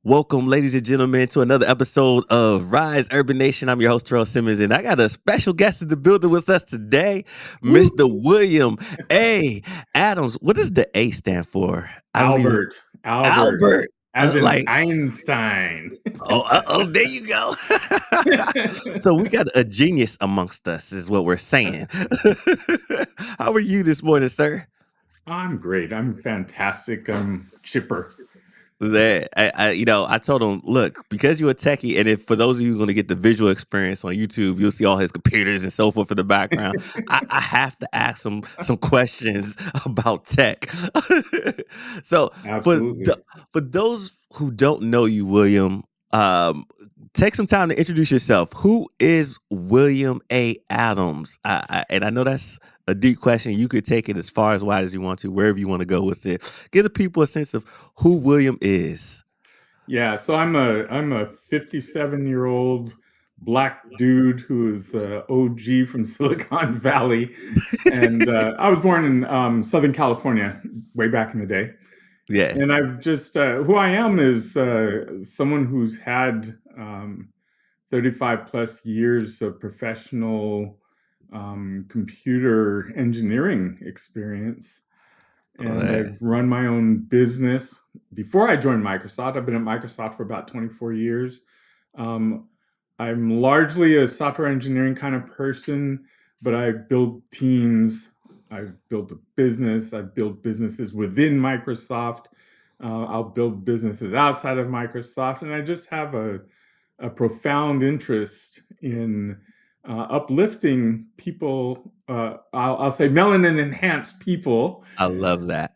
Welcome, ladies and gentlemen, to another episode of Rise Urban Nation. I'm your host, Terrell Simmons, and I got a special guest in the building with us today, Mr. Woo! William A. Adams. What does the A stand for? I don't even. Albert, Albert. as in Like, Einstein. there you go. So we got a genius amongst us, is what we're saying. How are you this morning, sir? I'm great. I'm fantastic. I'm chipper. That I told him, look, because you're a techie, and if for those of you going to get the visual experience on YouTube, you'll see all his computers and so forth in the background. I have to ask him some questions about tech. So Absolutely. for those who don't know you, William, take some time to introduce yourself. Who is William A. Adams? And I know that's a deep question. You could take it as far as wide as you want to, wherever you want to go with it. Give the people a sense of who William is. Yeah, so I'm a 57-year-old black dude who is OG from Silicon Valley, and I was born in Southern California way back in the day. Yeah. And I've just who I am is someone who's had 35 plus years of professional computer engineering experience. And I've run my own business. Before I joined Microsoft, I've been at Microsoft for about 24 years. I'm largely a software engineering kind of person, but I build teams. I've built a business. I've built businesses within Microsoft. I'll build businesses outside of Microsoft. And I just have a profound interest in uplifting people. I'll say melanin enhanced people. I love that.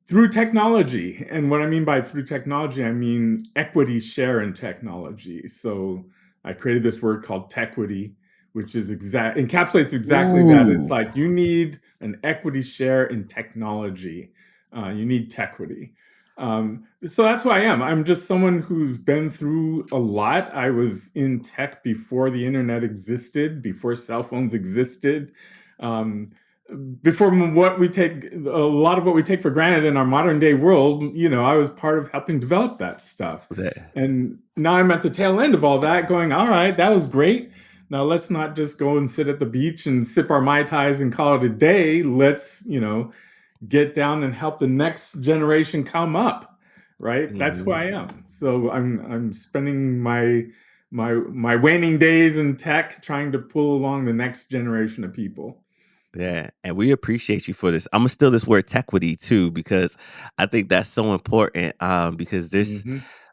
Through technology. And what I mean by through technology, I mean equity share in technology. So I created this word called tequity, which is encapsulates exactly that. It's like you need an equity share in technology. You need tequity. So that's who I am. I'm just someone who's been through a lot. I was in tech before the internet existed, before cell phones existed. Before what we take, a lot of what we take for granted in our modern day world, I was part of helping develop that stuff. And now I'm at the tail end of all that going, all right, that was great. Now let's not just go and sit at the beach and sip our Mai Tais and call it a day. Let's, get down and help the next generation come up. Right. Mm-hmm. That's who I am. So I'm spending my waning days in tech trying to pull along the next generation of people. Yeah, and we appreciate you for this. I'm gonna steal this word tequity too, because I think that's so important. Because there's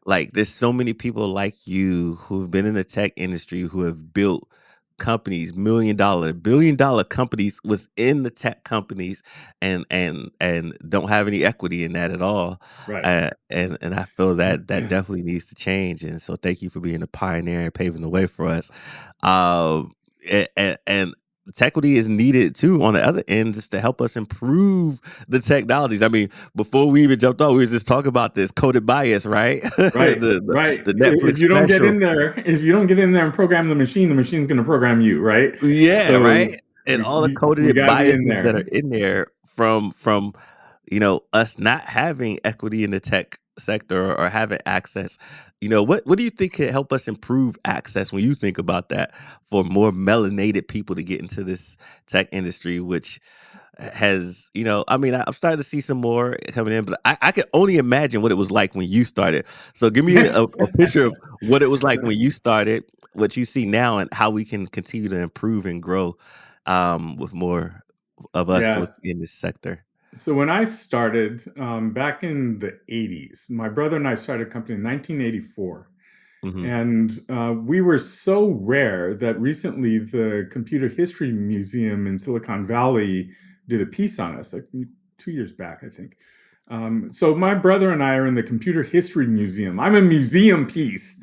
there's so many people like you who've been in the tech industry who have built companies, billion-dollar companies within the tech companies, and don't have any equity in that at all. Right. And I feel that definitely needs to change. And so thank you for being a pioneer and paving the way for us. And Tequity is needed too on the other end, just to help us improve the technologies. I mean, before we even jumped on, we were just talking about this coded bias, right? Right. The Netflix if you don't special. if you don't get in there and program the machine's going to program you, right? Yeah, so right. And all the coded biases that are in there from us not having equity in the tech sector or having access. What do you think could help us improve access when you think about that for more melanated people to get into this tech industry, which has, I'm starting to see some more coming in, but I can only imagine what it was like when you started. So give me a picture of what it was like when you started, what you see now, and how we can continue to improve and grow with more of us in this sector. So when I started back in the 80s, my brother and I started a company in 1984. Mm-hmm. And we were so rare that recently the Computer History Museum in Silicon Valley did a piece on us, like 2 years back, I think. So my brother and I are in the Computer History Museum. I'm a museum piece.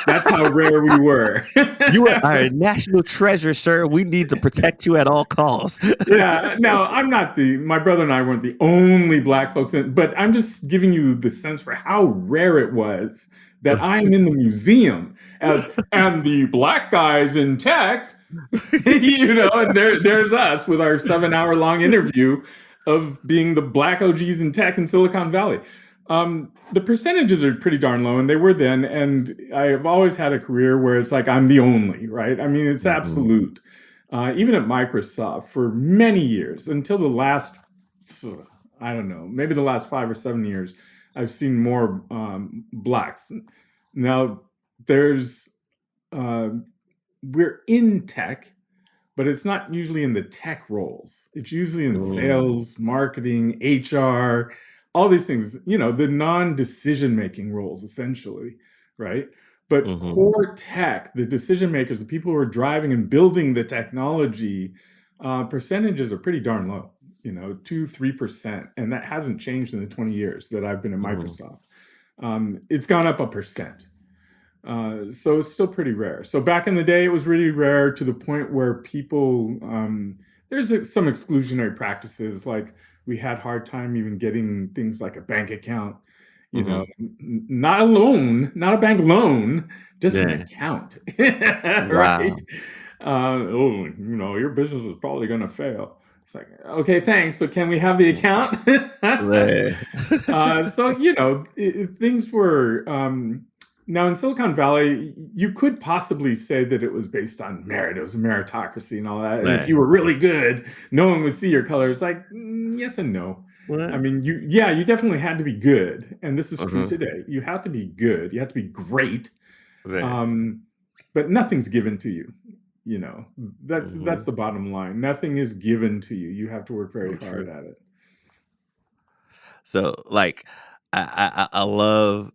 That's how rare we were. You are our national treasure, sir. We need to protect you at all costs. Yeah. Now, my brother and I weren't the only black folks, but I'm just giving you the sense for how rare it was that I'm in the museum and the black guys in tech, and there's us with our 7-hour long interview of being the black OGs in tech in Silicon Valley. The percentages are pretty darn low, and they were then. And I've always had a career where it's like I'm the only, right? I mean, it's Mhm. absolute. Even at Microsoft for many years, until the last, I don't know, maybe the last 5 or 7 years, I've seen more blacks. Now, there's, uh, we're in tech, but it's not usually in the tech roles. It's usually in Mm. sales, marketing, HR, all these things, the non-decision making roles essentially, right? But Mhm. core tech, the decision makers, the people who are driving and building the technology, percentages are pretty darn low, 2, 3%. And that hasn't changed in the 20 years that I've been at Mhm. Microsoft. It's gone up 1%. So it's still pretty rare. So back in the day, it was really rare to the point where people, there's some exclusionary practices. Like we had hard time even getting things like a bank account, Mhm. not a loan, not a bank loan, just an Yeah. account, Wow. right? Oh, your business is probably going to fail. It's like, okay, thanks, but can we have the account? Yeah. So things were now in Silicon Valley. You could possibly say that it was based on merit. It was a meritocracy and all that. And if Yeah. you were really good, no one would see your colors. Like yes and no. I What? mean, you definitely had to be good, and this is true Uh-huh. today. You have to be good. You have to be great. Yeah. Um, but nothing's given to you. You know that's Mhm. the bottom line. Nothing is given to you. You have to work So very true. hard at it. So, like, I love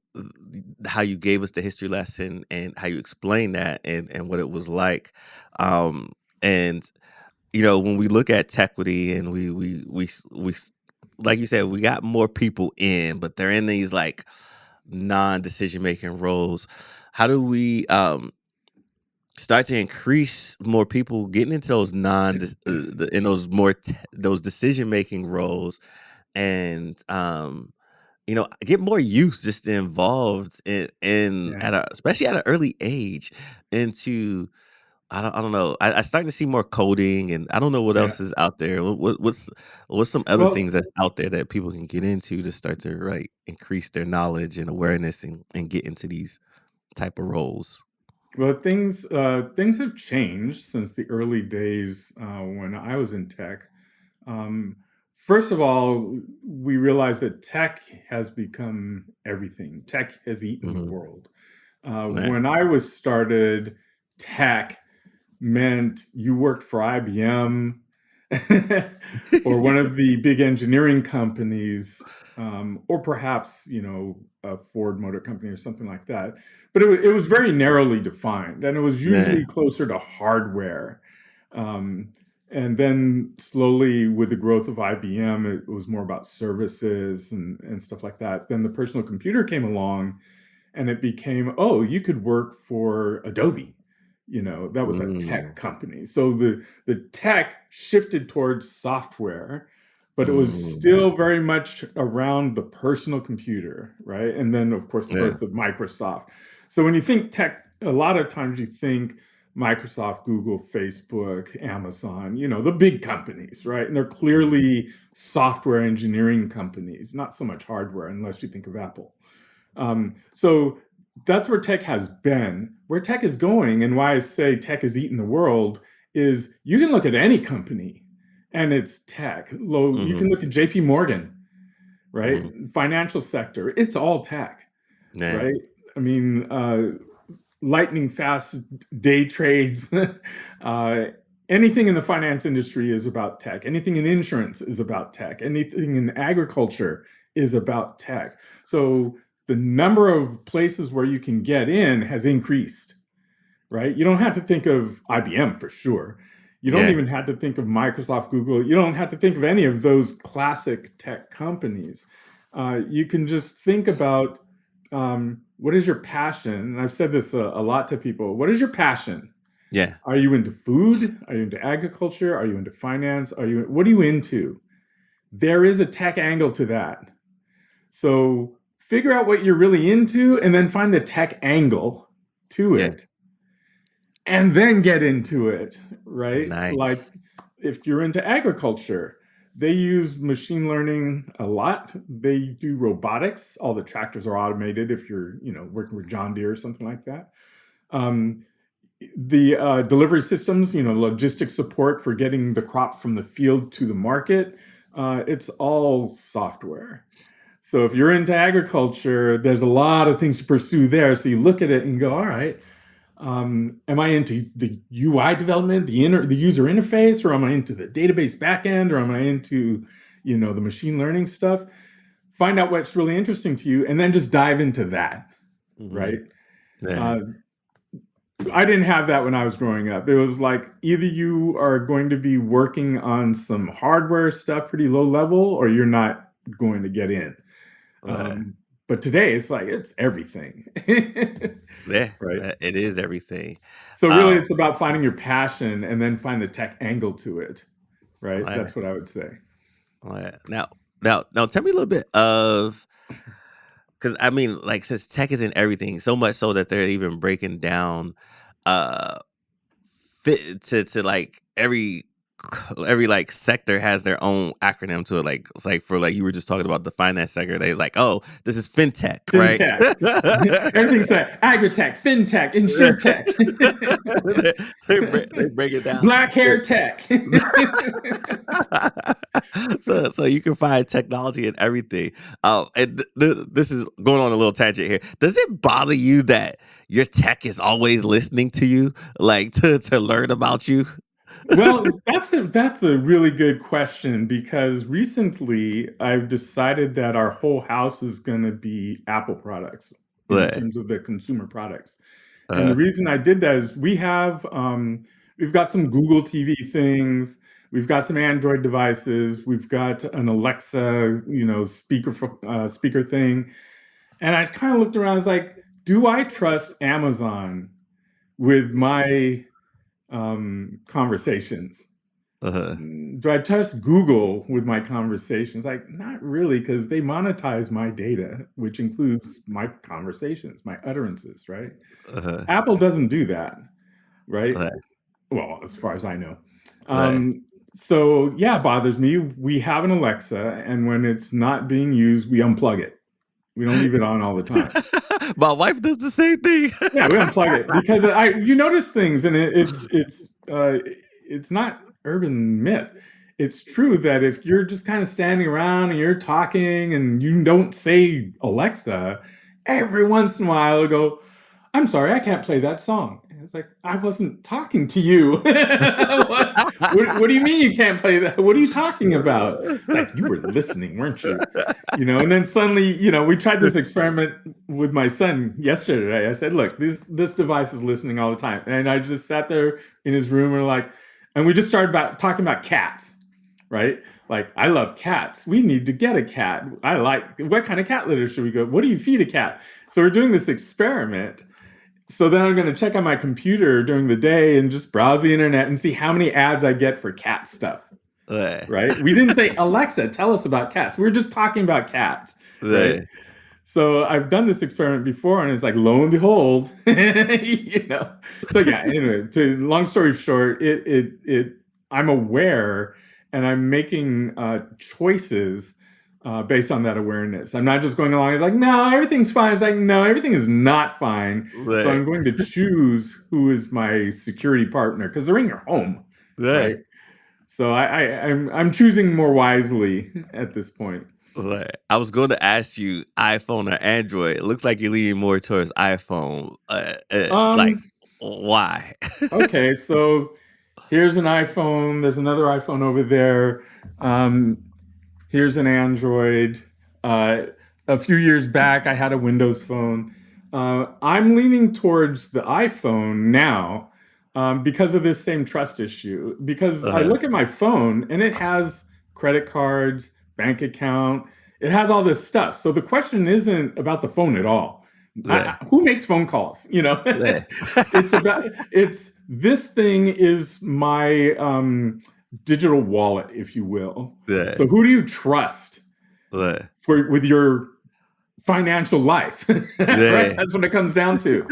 how you gave us the history lesson and how you explained that and what it was like. And when we look at Tequity and like you said, we got more people in, but they're in these like non-decision making roles. How do we start to increase more people getting into those in those those decision making roles and get more youth just involved in Yeah. at especially at an early age into I don't know. I starting to see more coding, and I don't know what Yeah. else is out there. What's some other Well, things that's out there that people can get into to start to increase their knowledge and awareness and get into these type of roles. things have changed since the early days when I was in tech. Um, First of all, we realized that tech has become everything. Tech has eaten the Hmm. world. Yeah. When I was started, tech meant you worked for IBM or one of the big engineering companies, or perhaps a Ford Motor Company or something like that. But it was very narrowly defined, and it was Yeah. usually closer to hardware. Um, and then slowly, with the growth of IBM, it was more about services and stuff like that. Then the personal computer came along, and it became, oh, you could work for Adobe. That was a tech Mm, company. So the tech shifted towards software, but it was mm, still very much around the personal computer, right? And then of course the yeah. birth of Microsoft. So when you think tech, a lot of times you think Microsoft, Google, Facebook, Amazon, the big companies, right? And they're Mhm. clearly software engineering companies, not so much hardware, unless you think of Apple. So that's where tech has been. Where tech is going, and why I say tech has eaten the world, is you can look at any company and it's tech. You Mhm. can look at JP Morgan, right? Mhm. Financial sector, it's all tech, Yeah. right? I mean, lightning fast day trades. uh, Anything in the finance industry is about tech. Anything in insurance is about tech. Anything in agriculture is about tech. So the number of places where you can get in has increased, right? You don't have to think of IBM for sure. You don't Yeah. even have to think of Microsoft, Google. You don't have to think of any of those classic tech companies. You can just think about what is your passion? And I've said this a lot to people. What is your passion? Yeah. Are you into food? Are you into agriculture? Are you into finance? What are you into? There is a tech angle to that. So figure out what you're really into and then find the tech angle to Yeah. it and then get into it, right? Like Nice. if you're into agriculture, They use machine learning a lot. They do robotics. All the tractors are automated if you're, working with John Deere or something like that. The delivery systems, logistics support for getting the crop from the field to the market, it's all software. So if you're into agriculture, there's a lot of things to pursue there. So you look at it and go, all right, am I into the UI development, the user interface, or am I into the database backend, or am I into, the machine learning stuff? Find out what's really interesting to you, and then just dive into that, right? Yeah. I didn't have that when I was growing up. It was like either you are going to be working on some hardware stuff pretty low level, or you're not going to get in. But today it's everything. Yeah, Right. it is everything. So really it's about finding your passion and then find the tech angle to it. Right. Right. That's what I would say. Right. Now, tell me a little bit of, because I mean, like, since tech is in everything, so much so that they're even breaking down uh fit to like every like sector has their own acronym to it. Like, it's like, for like, you were just talking about the finance sector, they like, oh, this is fintech, right? Everything's like agritech, fintech, insurtech. They break it down. Black hair tech. So you can find technology in everything. And this is going on a little tangent here. Does it bother you that your tech is always listening to you, like to learn about you? Well, that's a really good question, because recently I've decided that our whole house is going to be Apple products in Right. terms of the consumer products. And the reason I did that is we've got some Google TV things, we've got some Android devices, we've got an Alexa, speaker thing. And I kind of looked around, I was like, do I trust Amazon with my conversations? Do I trust Google with my conversations? Like, not really, because they monetize my data, which includes my conversations, my utterances, right? Apple doesn't do that, right? Well, as far as I know. So yeah, it bothers me. We have an Alexa, and when it's not being used, we unplug it. We don't leave it on all the time. My wife does the same thing. Yeah, we unplug it because you notice things, and it's not urban myth. It's true that if you're just kind of standing around and you're talking and you don't say Alexa, every once in a while it'll go, "I'm sorry, I can't play that song." And it's like, I wasn't talking to you. What do you mean you can't play that? What are you talking about? It's like, you were listening, weren't you? And then suddenly, we tried this experiment with my son yesterday. I said, look, this device is listening all the time. And I just sat there in his room and we just started talking about cats, right? Like, I love cats. We need to get a cat. What kind of cat litter should we go? What do you feed a cat? So we're doing this experiment. So then I'm going to check on my computer during the day and just browse the internet and see how many ads I get for cat stuff. Right? We didn't say, Alexa, tell us about cats. We were just talking about cats. Right? So I've done this experiment before, and it's like, lo and behold, So yeah, anyway, long story short, I'm aware, and I'm making choices based on that awareness. I'm not just going along. It's like, no, everything's fine. It's like, no, everything is not fine. So I'm going to choose who is my security partner, because they're in your home, right? So I'm choosing more wisely at this point. I was going to ask you iPhone or Android. It looks like you're leaning more towards iPhone. Like, why? Okay, so here's an iPhone. There's another iPhone over there. Here's an Android. A few years back, I had a Windows phone. I'm leaning towards the iPhone now because of this same trust issue. Because I look at my phone and it has credit cards, bank account. It has all this stuff. So the question isn't about the phone at all. Who makes phone calls? It's this thing is my digital wallet, if you will. So who do you trust with your financial life? Right? That's what it comes down to.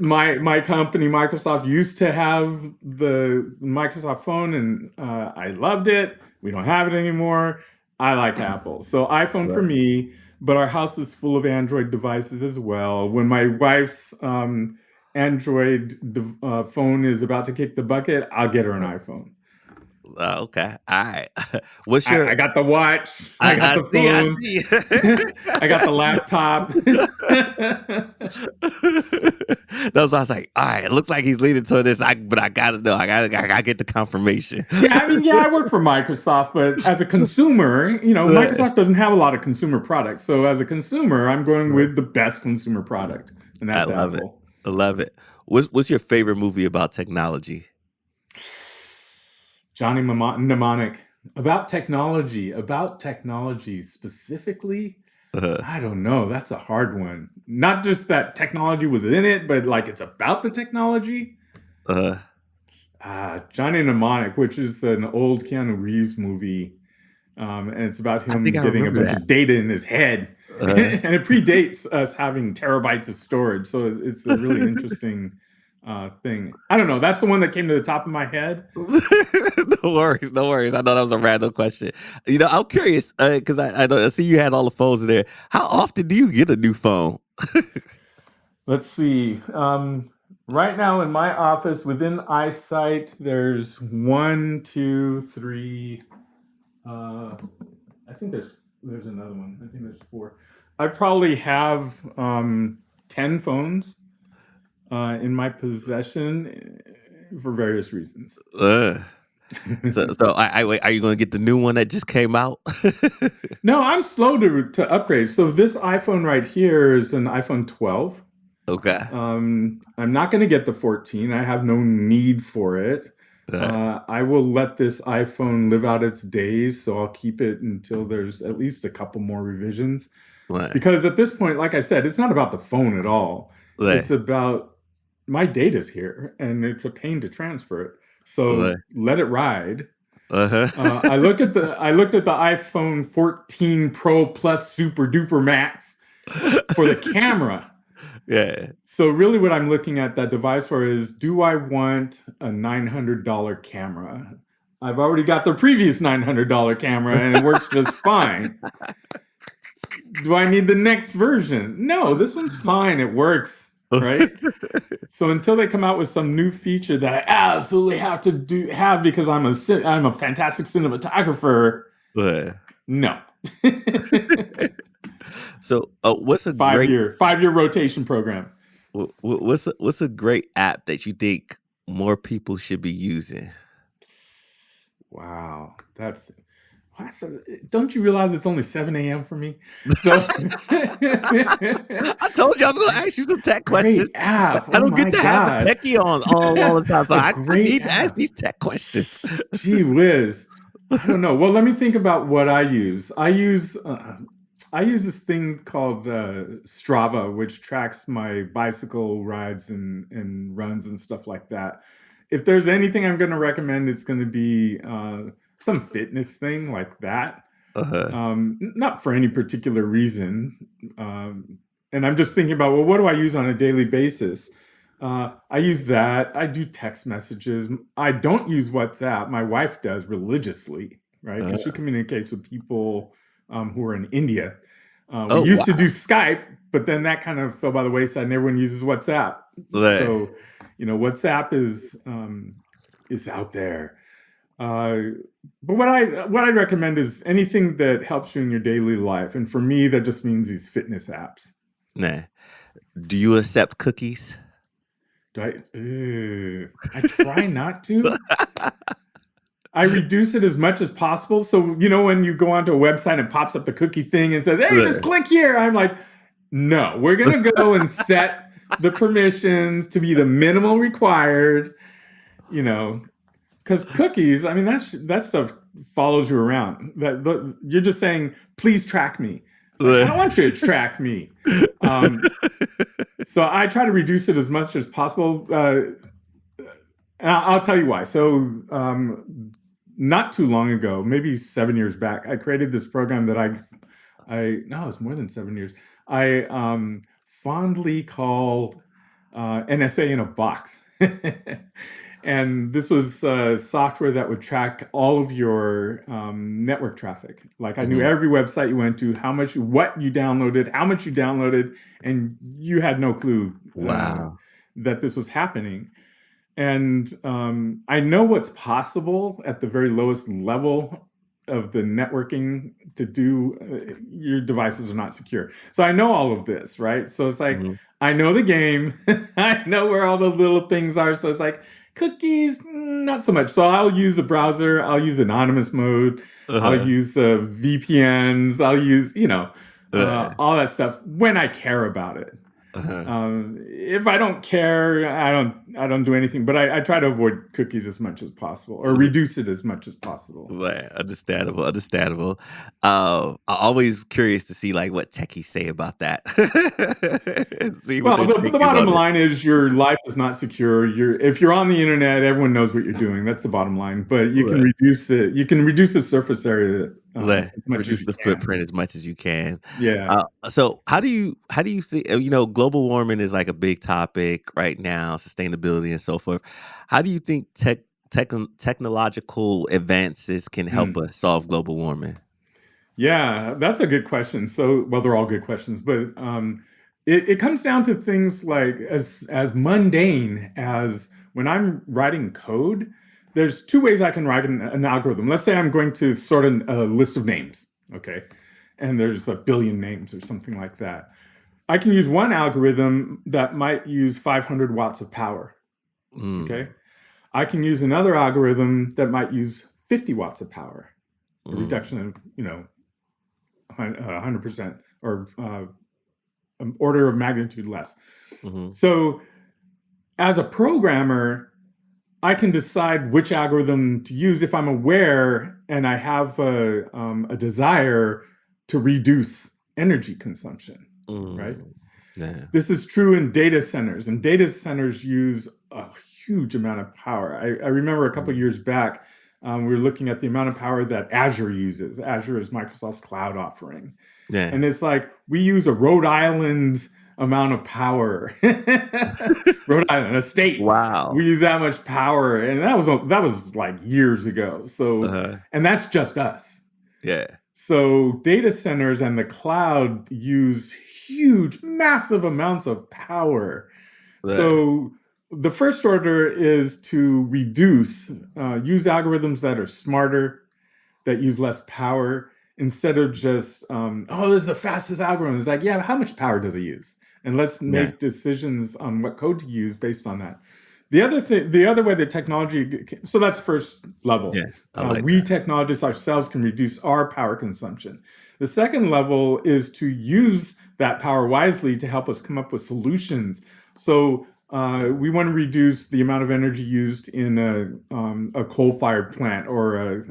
my company, Microsoft, used to have the Microsoft phone, and I loved it. We don't have it anymore. I like Apple. So iPhone for Right. me, but our house is full of Android devices as well. When my wife's Android phone is about to kick the bucket, I'll get her an iPhone. Okay. All right. What's your I got the watch. I got I the see, I phone. see. I got the laptop. That's why I was like, all right, it looks like he's leaning toward this. But I gotta know. I gotta get the confirmation. Yeah, I mean, yeah, I work for Microsoft, but as a consumer, Right. Microsoft doesn't have a lot of consumer products. So as a consumer, I'm going Right. with the best consumer product, and I that's love it. Apple. I love it. What's your favorite movie about technology? Johnny Mnemonic. About technology specifically, Uh, I don't know. That's a hard one. Not just that technology was in it, but like it's about the technology. uh, Johnny Mnemonic, which is an old Keanu Reeves movie. And it's about I think him I getting a remember bunch that. of data in his head. Uh, And it predates us having terabytes of storage. So it's a really interesting thing. I don't know. That's the one that came to the top of my head. no worries, no worries. I know that was a random question. I'm curious because I see you had all the phones in there. How often do you get a new phone? Let's see. Right now in my office, within eyesight, there's one, two, three. I think there's another one. I think there's four. I probably have 10 phones in my possession for various reasons. Uh, are you going to get the new one that just came out? No, I'm slow to upgrade. So this iPhone right here is an iPhone 12. Okay. I'm not going to get the 14. I have no need for it. Uh, I will let this iPhone live out its days, so I'll keep it until there's at least a couple more revisions. right, Because at this point, like I said, it's not about the phone at all. right, It's about my data's here, and it's a pain to transfer it. So right. let it ride. Uh-huh. I looked at the iPhone 14 Pro Plus Super Duper Max for the camera. Yeah. So really what I'm looking at that device for is, do I want a $900 camera? I've already got the previous $900 camera and it works just fine. Do I need the next version? No, this one's fine. It works, right? So until they come out with some new feature that I absolutely have to have because I'm a fantastic cinematographer, Yeah. no. So, what's a five great year 5 year rotation program. what's a great app that you think more people should be using? Wow, don't you realize it's only 7 a.m. for me? So I told you I was going to ask you some tech questions. great app. I Oh don't my get to have a God. techie on all the time, so A I great need to ask app. these tech questions. Gee whiz. I don't know. Well, let me think about what I use. I use this thing called Strava, which tracks my bicycle rides and runs and stuff like that. If there's anything I'm going to recommend, it's going to be some fitness thing like that. Uh-huh. Not for any particular reason. And I'm just thinking about, well, what do I use on a daily basis? I use that. I do text messages. I don't use WhatsApp. My wife does religiously, right? Because she Uh, communicates with people who are in India. We oh, used to wow. do Skype, but then that kind of fell by the wayside, and everyone uses WhatsApp. Right. So, WhatsApp is out there. Uh, but what I'd recommend is anything that helps you in your daily life, and for me, that just means these fitness apps. Nah. Do you accept cookies? Do I try not to. I reduce it as much as possible. So, when you go onto a website and it pops up the cookie thing and says, hey, just Right. click here. I'm like, no, we're going to go and set the permissions to be the minimal required, because cookies, I mean, that stuff follows you around. You're just saying, please track me. It's like, I don't want you to track me. So I try to reduce it as much as possible. And I'll tell you why. So, not too long ago, maybe 7 years back, I created this program that no, it's more than 7 years. I fondly called NSA in a box. And this was software that would track all of your network traffic. Like I knew Mhm. every website you went to, what you downloaded, how much you downloaded, and you had no clue Wow. that this was happening. And I know what's possible at the very lowest level of the networking to do. Your devices are not secure. So I know all of this, right? So it's like, Mhm. I know the game. I know where all the little things are. So it's like cookies, not so much. So I'll use a browser. I'll use anonymous mode. I'll Uh-huh. use VPNs. I'll use, Uh, all that stuff when I care about it. uh-huh. If I don't care, I don't do anything. But I try to avoid cookies as much as possible, or reduce it as much as possible. Right, understandable, understandable. I'm always curious to see, like, what techies say about that. See what Well, their the take is bottom on it. line is your life is not secure. If you're on the internet, everyone knows what you're doing. That's the bottom line. But you can Right. reduce it. You can reduce the surface area Right. as much as Reduce you the can. footprint as much as you can. Yeah. So how do you think, global warming is like a big topic right now, sustainability and so forth. How do you think technological advances can help Mm. us solve global warming? Yeah, that's a good question. So, well, they're all good questions, but it comes down to things like as mundane as when I'm writing code. There's two ways I can write an algorithm. Let's say I'm going to sort a list of names, okay, and there's a billion names or something like that. I can use one algorithm that might use 500 watts of power, okay. Mm, I can use another algorithm that might use 50 watts of power, a mm, reduction of 100% or an order of magnitude less. mhm. So, as a programmer, I can decide which algorithm to use if I'm aware and I have a desire to reduce energy consumption, right? Mm, yeah. This is true in data centers, and data centers use a huge amount of power. I remember a couple of Mm, years back, we were looking at the amount of power that Azure uses. Azure is Microsoft's cloud offering. yeah. And it's like we use a Rhode Island amount of power. Rhode Island, a state, we Wow. use that much power, and that was like years ago. So, Uh-huh. and that's just us. Yeah. So data centers and the cloud use huge, massive amounts of power. Yeah. So the first order is to use algorithms that are smarter, that use less power, instead of just this is the fastest algorithm. It's like, yeah, how much power does it use, and let's Yeah. make decisions on what code to use based on that. The other way the technology, so that's first level. Yeah. I like We that. technologists ourselves can reduce our power consumption. The second level is to use that power wisely to help us come up with solutions. So we want to reduce the amount of energy used in a coal-fired plant or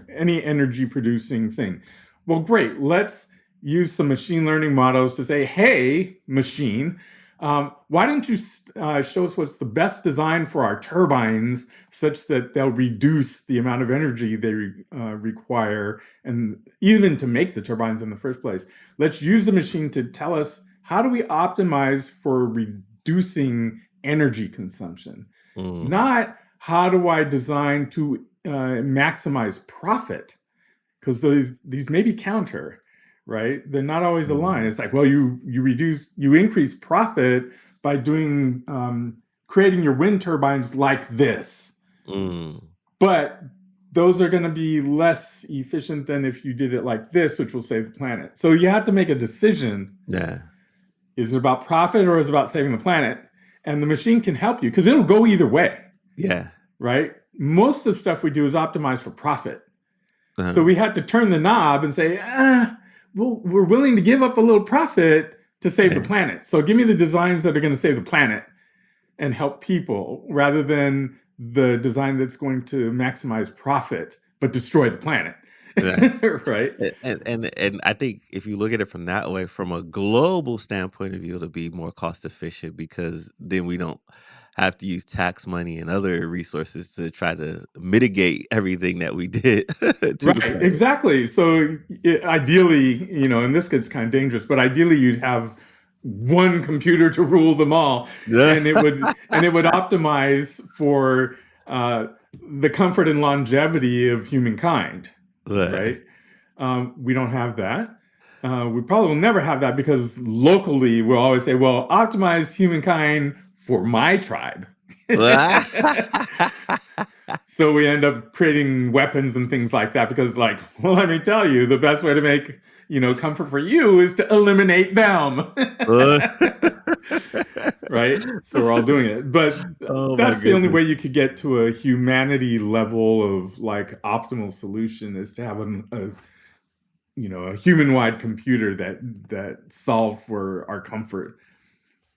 any energy-producing thing. Well, great. Let's use some machine learning models to say, "Hey, machine, why don't you show us what's the best design for our turbines, such that they'll reduce the amount of energy they require, and even to make the turbines in the first place? Let's use the machine to tell us how do we optimize for reducing energy consumption, Mm, not how do I design to maximize profit, because these may be counter, right? They're not always aligned. mm, It's like, well, you increase profit by creating your wind turbines like this, mm. but those are going to be less efficient than if you did it like this, which will save the planet. So you have to make a decision. Yeah. Is it about profit or is it about saving the planet? And the machine can help you because it'll go either way, Yeah. right? Most of the stuff we do is optimized for profit. So Uh-huh. we had to turn the knob and say, we're willing to give up a little profit to save the Yeah. planet. So give me the designs that are going to save the planet and help people, rather than the design that's going to maximize profit but destroy the planet. Yeah. Right? And I think if you look at it from that way, from a global standpoint of view, it'll be more cost efficient because then we don't have to use tax money and other resources to try to mitigate everything that we did to the Right, planet. exactly. So ideally, and this gets kind of dangerous, but ideally you'd have one computer to rule them all, and it would optimize for the comfort and longevity of humankind, Right. right? We don't have that. We probably will never have that because locally we'll always say, well, optimize humankind for my tribe. So we end up creating weapons and things like that because, like, well, let me tell you, the best way to make, comfort for you is to eliminate them. Right? So we're all doing it. But Oh my that's the only goodness. way you could get to a humanity level of like optimal solution is to have a human-wide computer that solved for our comfort.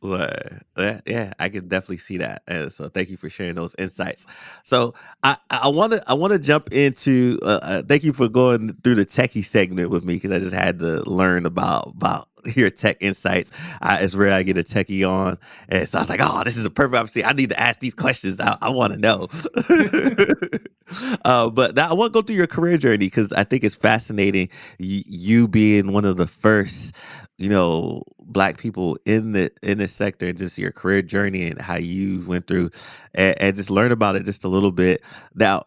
Right. Yeah, I can definitely see that. And so thank you for sharing those insights. So I want to jump into thank you for going through the techie segment with me because I just had to learn about your tech insights. It's rare I get a techie on, and so I was like, oh, this is a perfect opportunity. I need to ask these questions. I want to know. But now I want to go through your career journey because I think it's fascinating. You being one of the first, black people in this sector, and just your career journey and how you went through, and just learn about it just a little bit. Now,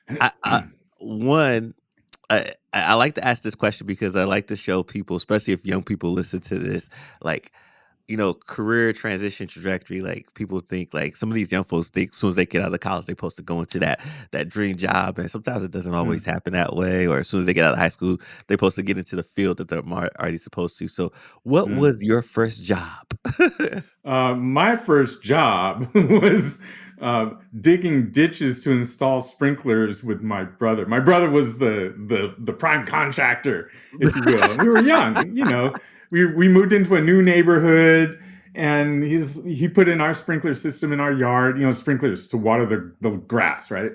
I one. I like to ask this question because I like to show people, especially if young people listen to this, like, career transition trajectory. Like people think like some of these young folks think as soon as they get out of college, they're supposed to go into that dream job. And sometimes it doesn't always Mm. happen that way. Or as soon as they get out of high school, they're supposed to get into the field that they're already supposed to. So what Mm. was your first job? My first job was digging ditches to install sprinklers with my brother. My brother was the prime contractor, if you will. We were young, We moved into a new neighborhood, and he put in our sprinkler system in our yard. Sprinklers to water the grass, right?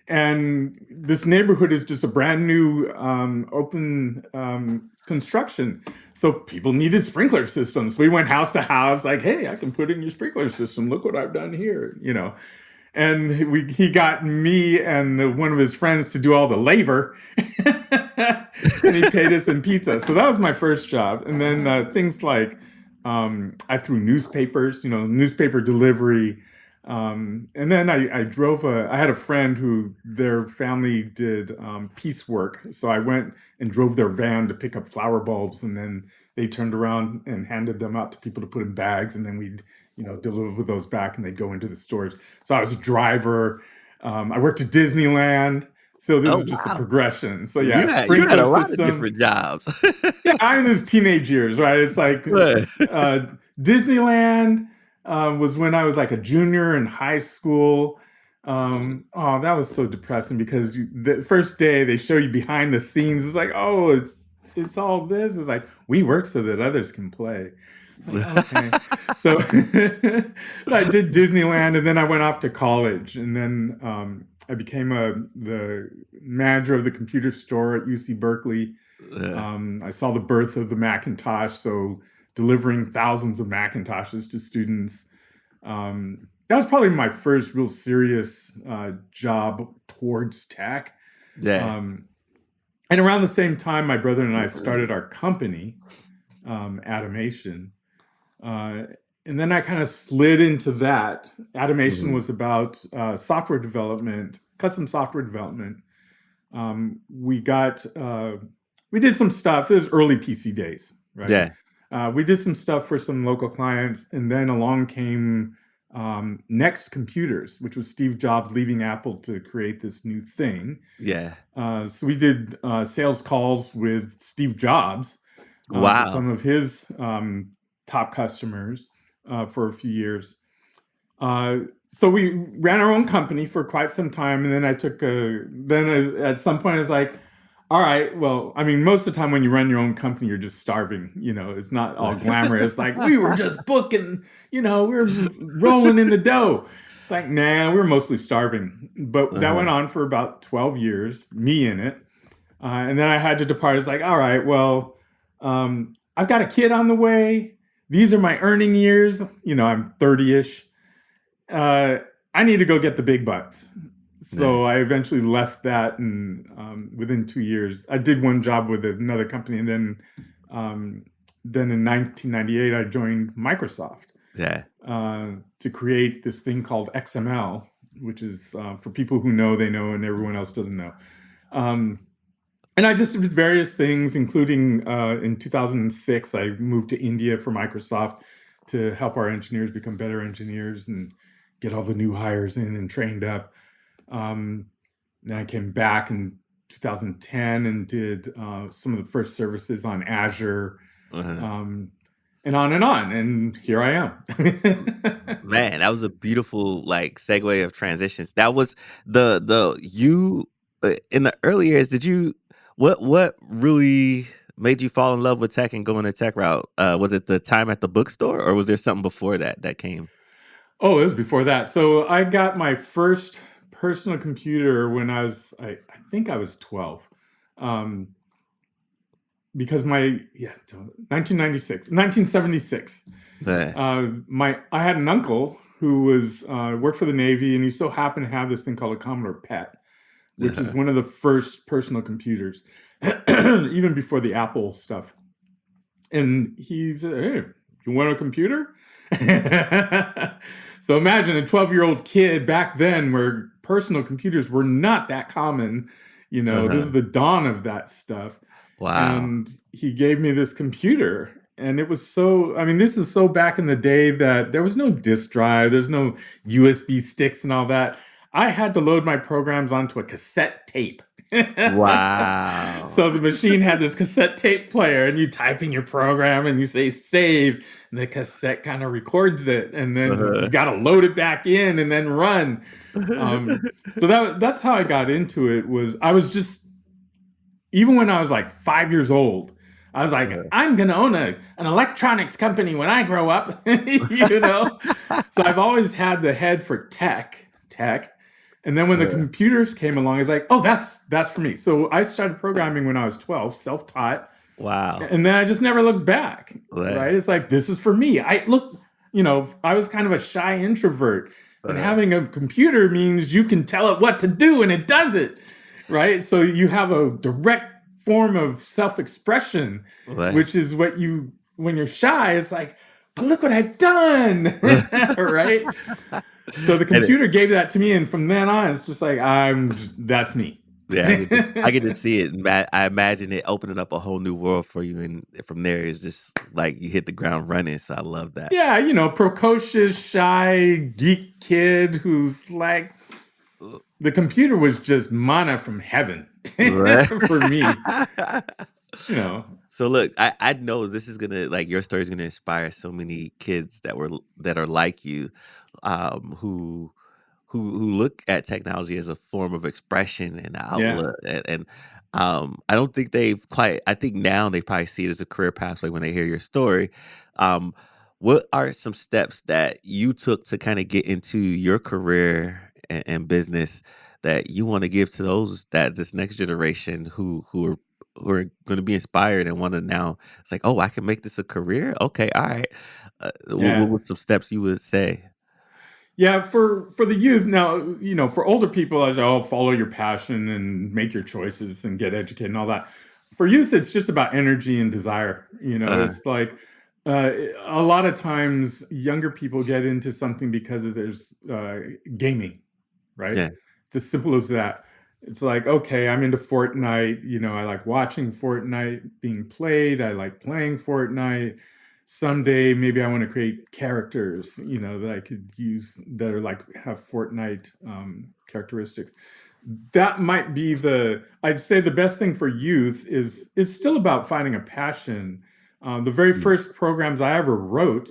And this neighborhood is just a brand new open construction, so people needed sprinkler systems. We went house to house like, hey, I can put in your sprinkler system, look what I've done here. And he got me and one of his friends to do all the labor. And he paid us in pizza. So that was my first job. And then things like I threw newspapers, newspaper delivery. And then I drove I had a friend who their family did piecework. So I went and drove their van to pick up flower bulbs, and then they turned around and handed them out to people to put in bags. And then we'd, deliver those back and they'd go into the stores. So I was a driver. I worked at Disneyland. So this Oh is just the wow. progression. So yeah, You had sprinkler a lot of system. different jobs. Yeah, I'm in those teenage years, right? It's like Right. Disneyland was when I was like a junior in high school. Oh, that was so depressing because the first day they show you behind the scenes. It's like, oh, it's all this. It's like we work so that others can play. It's like, okay. So I did Disneyland, and then I went off to college, and then I became the manager of the computer store at UC Berkeley. Yeah. I saw the birth of the Macintosh, so delivering thousands of Macintoshes to students. That was probably my first real serious job towards tech. Yeah. Um, and around the same time, my brother and I started our company, Atomation. And then I kind of slid into that. Atomation Mhm. was about software development, custom software development. We did some stuff. It was early PC days, right? Yeah. We did some stuff for some local clients, and then along came Next Computers, which was Steve Jobs leaving Apple to create this new thing. Yeah. So we did sales calls with Steve Jobs to Wow. some of his top customers for a few years. So we ran our own company for quite some time, and then at some point I was like, all right, well, I mean, most of the time when you run your own company, you're just starving. It's not all glamorous. Like we were just booking, we were rolling in the dough. It's like, nah, we were mostly starving. But that went Uh-huh. on for about 12 years, me in it. And then I had to depart. It's like, all right, well, I've got a kid on the way. These are my earning years. I'm 30-ish. I need to go get the big bucks. Yeah. So I eventually left that, and within 2 years, I did one job with another company, and then then in 1998, I joined Microsoft Yeah. to create this thing called XML, which is for people who know, they know, and everyone else doesn't know. And I just did various things, including in 2006, I moved to India for Microsoft to help our engineers become better engineers and get all the new hires in and trained up. Then I came back in 2010 and did some of the first services on Azure, Uh-huh. and on and on. And here I am. Man, that was a beautiful like segue of transitions. That was the you in the early years. Did you what really made you fall in love with tech and go in the tech route? Was it the time at the bookstore, or was there something before that came? Oh, it was before that. So I got my first personal computer when I think I was 12. Um, because my 1976 Yeah. I had an uncle who was worked for the Navy, and he so happened to have this thing called a Commodore PET, which was Uh-huh. one of the first personal computers, even before the Apple stuff. And he said, "Hey, you want a computer?" So imagine a 12-year-old kid back then, where personal computers were not that common. This is Uh-huh. the dawn of that stuff. Wow. And he gave me this computer. And it was so, I mean, this is so back in the day that there was no disk drive, there's no USB sticks and all that. I had to load my programs onto a cassette tape. Wow. So the machine had this cassette tape player, and you type in your program and you say save, and the cassette kind of records it, and then you Uh-huh. got to load it back in and then run. So that's how I got into it. Was I was just, even when I was like 5 years old, I was like, Uh-huh. I'm gonna own an electronics company when I grow up. So I've always had the head for tech. And then when the Uh, computers came along, I was like, oh, that's for me. So I started programming when I was 12, self-taught, wow. and then I just never looked back. Yeah. Right? It's like, this is for me. I was kind of a shy introvert, and Uh, having a computer means you can tell it what to do and it does it. Right? So you have a direct form of self-expression, right. which is what you, when you're shy, it's like, but look what I've done. Right? So the And computer gave that to me, and from then on, it's just like, that's me. yeah, I get to see it. I imagine it opening up a whole new world for you, and from there it's just like you hit the ground running. So I love that. Yeah, precocious, shy, geek kid who's like, Uh, the computer was just manna from heaven Right. for me. You know, So look, I know this is gonna like your story is gonna inspire so many kids that are like you, who who look at technology as a form of expression and yeah. outlet, and I don't think they've quite. I think now they probably see it as a career pathway when they hear your story. Um, what are some steps that you took to kind of get into your career and business that you want to give to those that this next generation who are going to be inspired and want to now? It's like, oh, I can make this a career. Okay, all right. What Yeah. would some steps you would say? Yeah, for the youth now, for older people, I say, oh, follow your passion and make your choices and get educated and all that. For youth, it's just about energy and desire. Uh, It's like, uh, a lot of times younger people get into something because there's gaming, right? yeah. It's as simple as that. It's like, okay, I'm into Fortnite. I like watching Fortnite being played. I like playing Fortnite. Someday, maybe I want to create characters, that I could use that are like have Fortnite characteristics. That might be I'd say the best thing for youth is it's still about finding a passion. The very Mm, first programs I ever wrote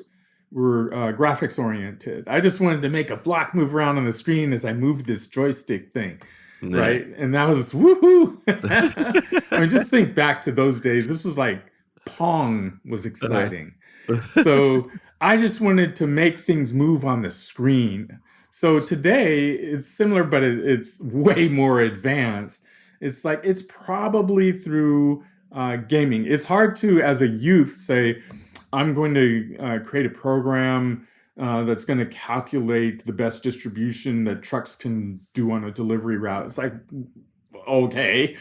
were graphics oriented. I just wanted to make a block move around on the screen as I moved this joystick thing, yeah. right? And that was woohoo. I mean, just think back to those days. This was like Pong was Uh-huh. exciting. So I just wanted to make things move on the screen. So today it's similar, but it's way more advanced. It's like it's probably through gaming. It's hard to, as a youth, say, I'm going to create a program that's going to calculate the best distribution that trucks can do on a delivery route. It's like, okay,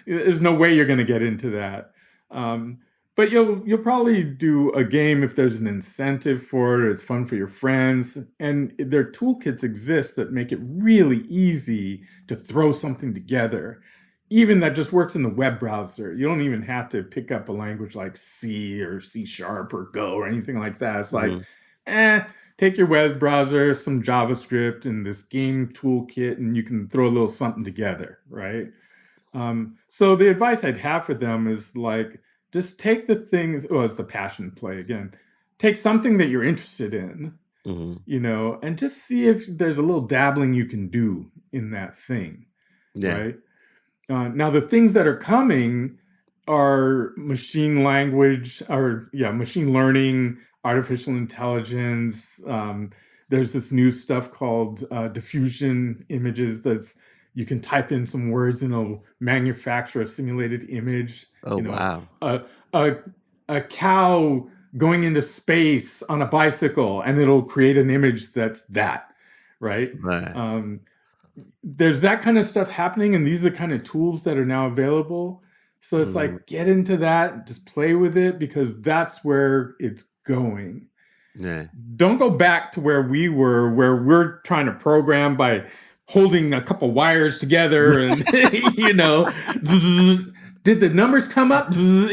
there's no way you're going to get into that. Um, But you'll probably do a game if there's an incentive for it, or it's fun for your friends, and their toolkits exist that make it really easy to throw something together. Even that just works in the web browser. You don't even have to pick up a language like C or C sharp or Go or anything like that. It's like, Mhm. take your web browser, some JavaScript, and this game toolkit, and you can throw a little something together, right? So the advice I'd have for them is like, just take the things. Oh, it's the passion play again. Take something that you're interested in, Mhm. and just see if there's a little dabbling you can do in that thing, Yeah. right? Now, the things that are coming are machine language, or yeah, machine learning, artificial intelligence. There's this new stuff called diffusion images. That's You can type in some words and it'll manufacture a simulated image. Oh, You know, wow. a a a cow going into space on a bicycle, and it'll create an image that's that, right? Right. Um, there's that kind of stuff happening, and these are the kind of tools that are now available. So it's Mhm. like, get into that, just play with it, because that's where it's going. Yeah. Don't go back to where we were, where we're trying to program by holding a couple wires together and zzz, did the numbers come up? Zzz,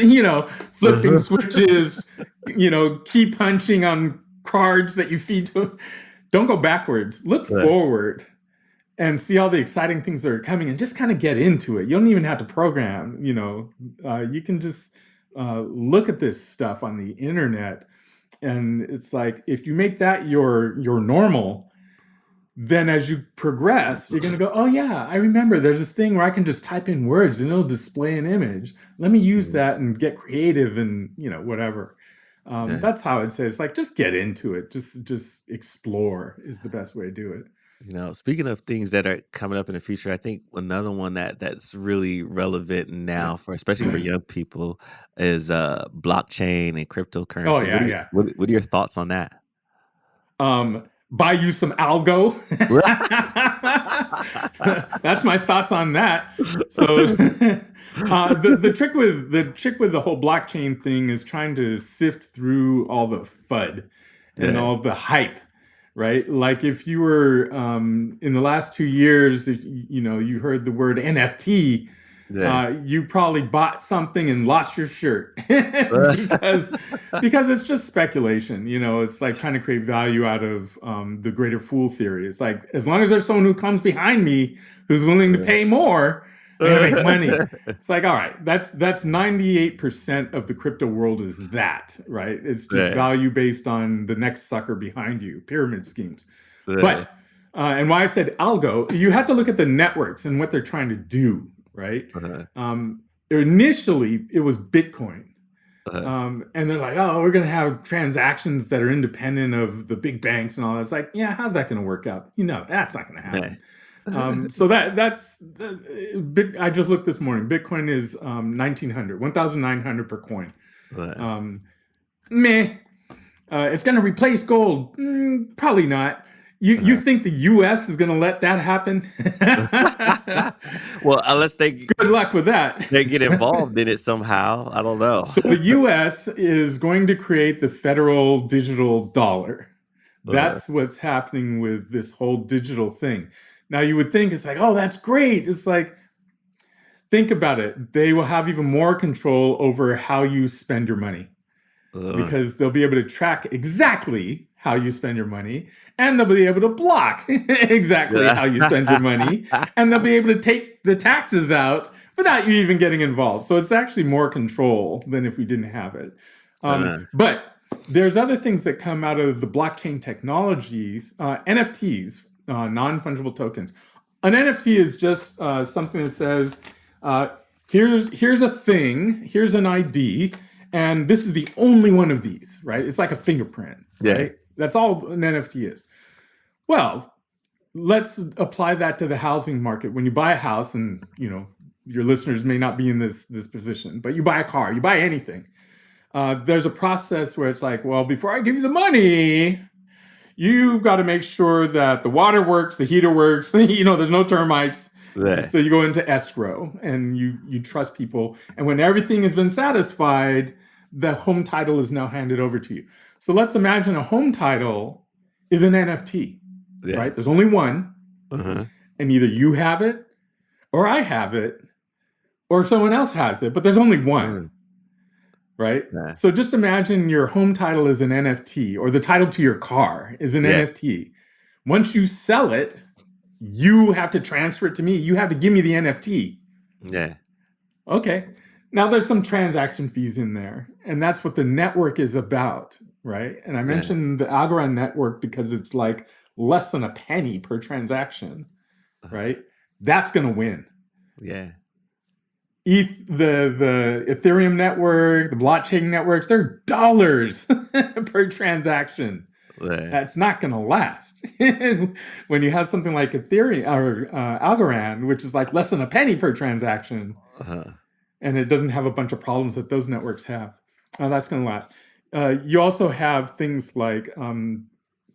flipping switches, key punching on cards that you feed to. Don't go backwards, look Right. forward and see all the exciting things that are coming, and just kind of get into it. You don't even have to program. You can just look at this stuff on the internet, and it's like, if you make that your normal, then as you progress, you're going to go, oh yeah, I remember there's this thing where I can just type in words and it'll display an image. Let me use Mhm. that and get creative, and whatever. Yeah. That's how I'd say. It's like, just get into it, just explore is the best way to do it. Speaking of things that are coming up in the future, I think another one that's really relevant now, for especially for young people, is blockchain and Oh cryptocurrency. yeah, yeah. What are your thoughts on that? Buy you some algo. That's my thoughts on that. So the trick with the whole blockchain thing is trying to sift through all the FUD and Yeah. all the hype, right? Like, if you were in the last 2 years, if, you heard the word NFT, Yeah. you probably bought something and lost your shirt because it's just speculation. It's like trying to create value out of the greater fool theory. It's like, as long as there's someone who comes behind me who's willing to pay more, I'm gonna make money. It's like, all right, that's 98% of the crypto world is that, right? It's just Yeah. value based on the next sucker behind you, pyramid schemes. Yeah. But and why I said algo, you have to look at the networks and what they're trying to do, right? Uh-huh. Initially, it was Bitcoin. Uh-huh. And they're like, oh, we're going to have transactions that are independent of the big banks and all that. It's like, yeah, how's that going to work out? That's not going to Yeah. happen. So that's I just looked this morning. Bitcoin is 1,900 per coin. Yeah. Meh. It's going to replace gold. Probably not. You Uh-huh. think the U.S. is going to let that happen? Well, unless they Good luck with that. they get involved in it somehow, I don't know. So the US is going to create the federal digital dollar. Uh, That's what's happening with this whole digital thing. Now, you would think it's like, oh, that's great. It's like, think about it. They will have even more control over how you spend your money, uh, because they'll be able to track exactly how you spend your money, and they'll be able to block exactly yeah. how you spend your money, and they'll be able to take the taxes out without you even getting involved. So it's actually more control than if we didn't have it. Uh, But there's other things that come out of the blockchain technologies. NFTs, non-fungible tokens. An NFT is just something that says, uh, here's a thing, here's an ID, and this is the only one of these, right? It's like a fingerprint, yeah. right? That's all an NFT is. Well, let's apply that to the housing market. When you buy a house, and your listeners may not be in this position, but you buy a car, you buy anything. There's a process where it's like, well, before I give you the money, you've got to make sure that the water works, the heater works, there's no termites. Yeah. So you go into escrow and you trust people. And when everything has been satisfied, the home title is now handed over to you. So let's imagine a home title is an NFT, right? There's only one, and either you have it, or I have it, or someone else has it, but there's only one, right? So just imagine your home title is an NFT, or the title to your car is an NFT. Once you sell it, you have to transfer it to me. You have to give me the NFT. Yeah. Okay. Now there's some transaction fees in there, and that's what the network is about, right? And I mentioned the Algorand network because it's like less than a penny per transaction, right? That's going to win. Yeah. The Ethereum network, the blockchain networks, they're dollars per transaction. That's not going to last. When you have something like Ethereum or Algorand, which is like less than a penny per transaction, and it doesn't have a bunch of problems that those networks have, that's going to last. You also have things like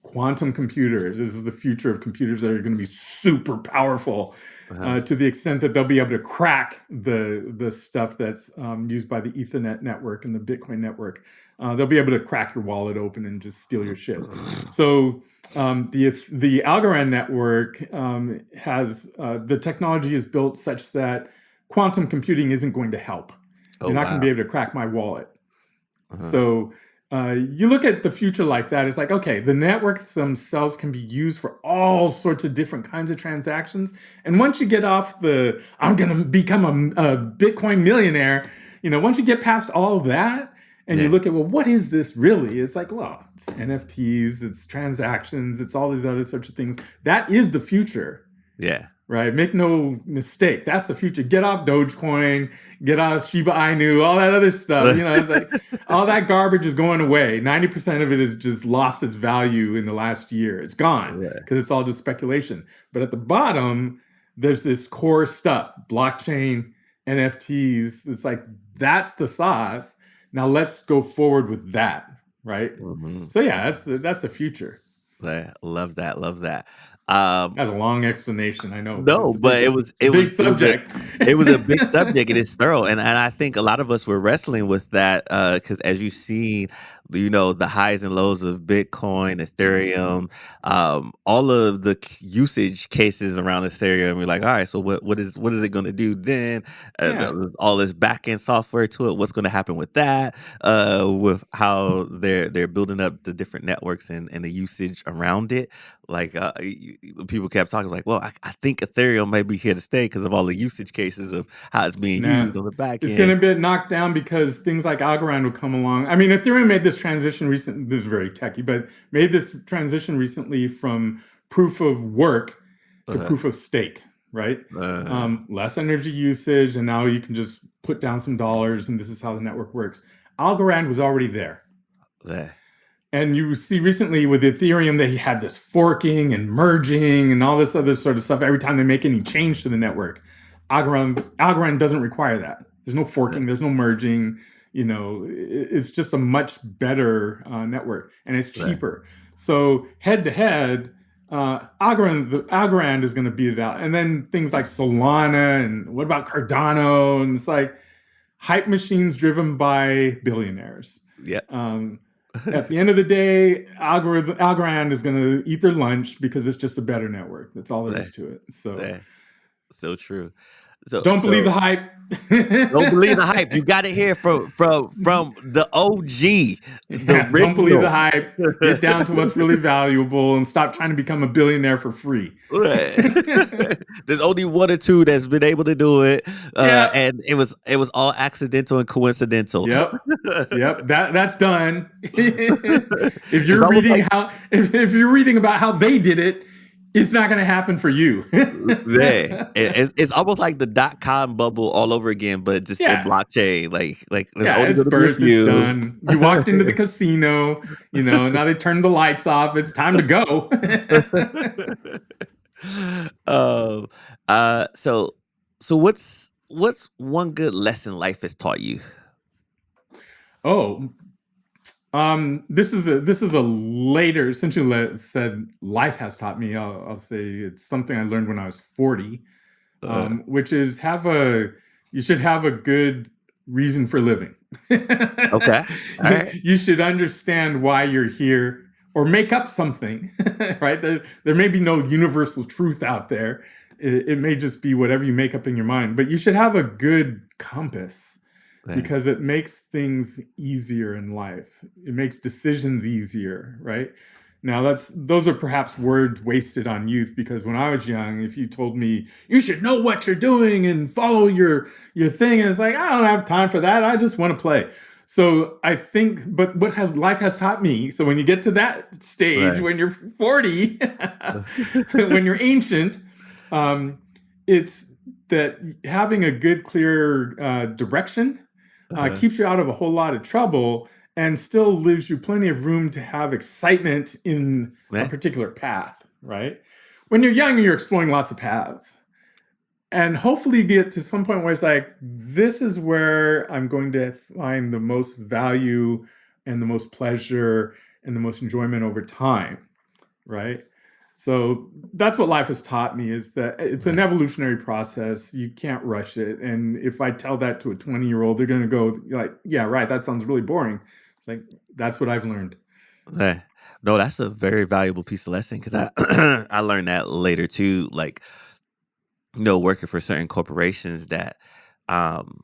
quantum computers. This is the future of computers that are going to be super powerful. To the extent that they'll be able to crack the stuff that's used by the Ethernet network and the Bitcoin network. They'll be able to crack your wallet open and just steal your shit. So the Algorand network has the technology is built such that quantum computing isn't going to help. You're not going to be able to crack my wallet. So you look at the future like that, it's like, okay, the networks themselves can be used for all sorts of different kinds of transactions. And once you get off the, I'm going to become a Bitcoin millionaire, once you get past all that and you look at, well, what is this really? It's like, well, it's NFTs, it's transactions, it's all these other sorts of things. That is the future. Yeah. Right. Make no mistake. That's the future. Get off Dogecoin, get off Shiba Inu, all that other stuff. It's like all that garbage is going away. 90% of it has just lost its value in the last year. It's gone because it's all just speculation. But at the bottom, there's this core stuff, blockchain, NFTs. It's like, that's the sauce. Now let's go forward with that. Right. So yeah, that's the future. Love that. Love that. That's a long explanation, I know. No, but it was a big subject. It was a big subject, and it's thorough. And I think a lot of us were wrestling with that because, as you've seen, the highs and lows of Bitcoin, Ethereum, all of the usage cases around Ethereum. We're like, all right, so what is it going to do then? All this back end software to it. What's going to happen with that? With how they're building up the different networks and the usage around it. Like people kept talking like, well, I think Ethereum may be here to stay because of all the usage cases of how it's being used on the back end. It's going to be knocked down because things like Algorand will come along. I mean, Ethereum made this transition recently. This is very techy, but made this transition recently from proof of work to proof of stake, right? Less energy usage, and now you can just put down some dollars, and this is how the network works. Algorand was already there. And you see recently with Ethereum, they had this forking and merging and all this other sort of stuff every time they make any change to the network. Algorand doesn't require that. There's no forking, there's no merging. It's just a much better network, and it's cheaper. So head to head, Algorand is going to beat it out. And then things like Solana, and what about Cardano? And it's like hype machines driven by billionaires. Yeah. At the end of the day, Algorand is going to eat their lunch because it's just a better network. That's all there is to it. So true. Don't believe the hype. Don't believe the hype. You got it here from the OG. Don't believe the hype. Get down to what's really valuable and stop trying to become a billionaire for free. There's only one or two that's been able to do it, and it was all accidental and coincidental. Yep. That's done. If you're reading about how they did it, it's not going to happen for you. It's almost like the .com bubble all over again, but just in blockchain. It's burst. It's done. You walked into the casino. Now they turned the lights off. It's time to go. So what's one good lesson life has taught you? This is a later, since you said life has taught me, I'll say it's something I learned when I was 40, which is you should have a good reason for living. Okay. All right. You should understand why you're here, or make up something, right? There may be no universal truth out there. It may just be whatever you make up in your mind, but you should have a good compass, Yeah. because it makes things easier in life. It makes decisions easier, right? Now those are perhaps words wasted on youth, because when I was young, if you told me you should know what you're doing and follow your thing, and it's like, I don't have time for that. I just want to play. So I think, but what has life has taught me, so when you get to that stage, Right. when you're 40, when you're ancient, it's that having a good, clear direction Uh-huh. keeps you out of a whole lot of trouble, and still leaves you plenty of room to have excitement in a Yeah. particular path, right? When you're young, you're exploring lots of paths. And hopefully you get to some point where it's like, this is where I'm going to find the most value and the most pleasure and the most enjoyment over time, right? So that's what life has taught me, is that it's an Right. evolutionary process. You can't rush it. And if I tell that to a 20-year-old, they're going to go like, yeah, right, that sounds really boring. It's like, that's what I've learned. Yeah. No, that's a very valuable piece of lesson, because I I learned that later too. Like, working for certain corporations, that um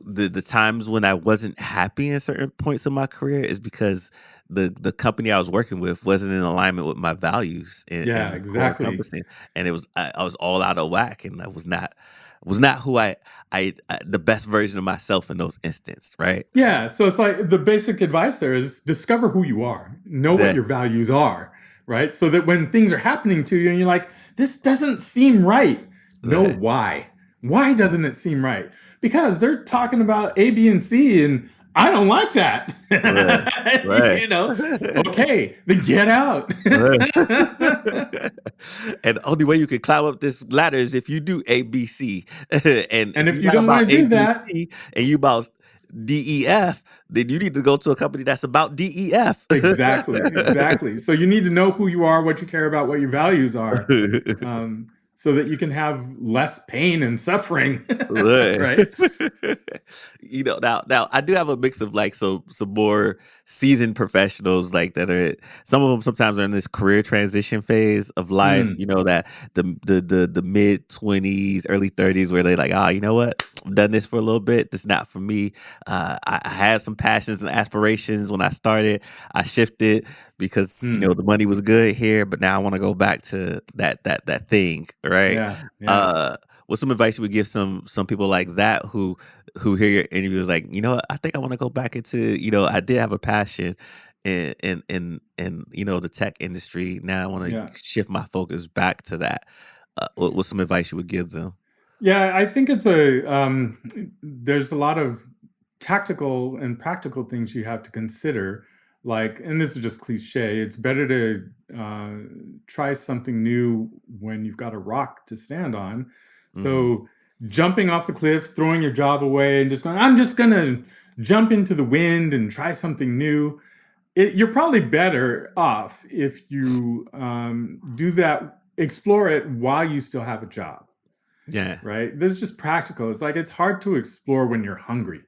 the times when I wasn't happy in certain points of my career is because the company I was working with wasn't in alignment with my values Yeah, and core exactly. compassing, and I was all out of whack, and I was not who I the best version of myself in those instances, right? Yeah, so it's like the basic advice there is discover who you are, know what That your values are, right? So that when things are happening to you and you're like, this doesn't seem right, know that why. Why doesn't it seem right? Because they're talking about A, B, and C, and I don't like that. right, right. Okay, then get out. Right. And the only way you can climb up this ladder is if you do ABC. And And if if you're you not don't want about to do that, ABC and you about DEF, then you need to go to a company that's about DEF. exactly, exactly. So you need to know who you are, what you care about, what your values are, so that you can have less pain and suffering, Right. right? Now I do have a mix of like some more seasoned professionals, like that are, some of them sometimes are in this career transition phase of life. Mm, That the mid-20s, early 30s, where they like, you know what, I've done this for a little bit. This is not for me. I had some passions and aspirations when I started. I shifted because mm, the money was good here, but now I want to go back to that thing, right? yeah, yeah. Uh, what's some advice you would give some people like that who hear your interview is like, what, I think I want to go back into, I did have a passion in the tech industry. Now I want to Yeah. shift my focus back to that. What's some advice you would give them? Yeah, I think there's a lot of tactical and practical things you have to consider. Like, and this is just cliche, it's better to try something new when you've got a rock to stand on. Hmm. So, jumping off the cliff, throwing your job away, and just going, I'm just going to jump into the wind and try something new. You're probably better off if you do that, explore it while you still have a job, Yeah. right? This is just practical. It's like it's hard to explore when you're hungry